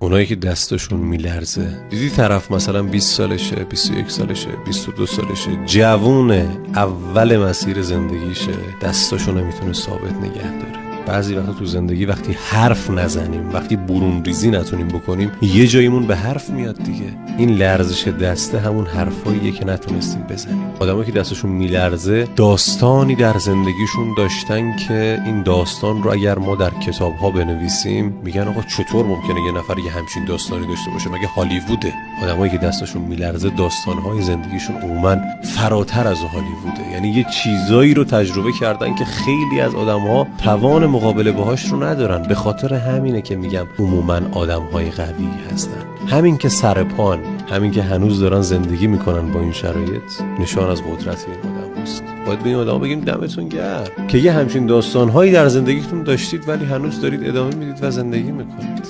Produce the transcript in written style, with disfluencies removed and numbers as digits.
اونایی که دستشون میلرزه. دیدی طرف مثلا 20 سالشه، 21 سالشه، 22 سالشه، جوون اول مسیر زندگیشه، دستاشو نمیتونه ثابت نگه داره. بعضی وقتا تو زندگی وقتی حرف نزنیم، وقتی برون ریزی نتونیم بکنیم، یه جاییمون به حرف میاد دیگه. این لرزش دسته همون حرفاییه که نتونستیم بزنیم. آدمایی که دستشون میلرزه داستانی در زندگیشون داشتن که این داستان رو اگر ما در کتاب‌ها بنویسیم میگن آقا چطور ممکنه یه نفر یه همچین داستانی داشته باشه، مگه هالیووده؟ آدمایی که دستشون میلرزه داستان‌های زندگیشون عموماً فراتر از هالیووده. یعنی یه چیزایی رو تجربه کردن که خیلی از آدم‌ها توان مقابله باهاش رو ندارن. به خاطر همینه که میگم عموماً آدم‌های قوی هستن. همین که سرپان، همین که هنوز دارن زندگی میکنن با این شرایط، نشان از قدرت این آدم است. باید به این آدم بگیم دمتون گرم که یه همچین داستان‌هایی در زندگیتون داشتید ولی هنوز دارید ادامه میدید و زندگی میکنید.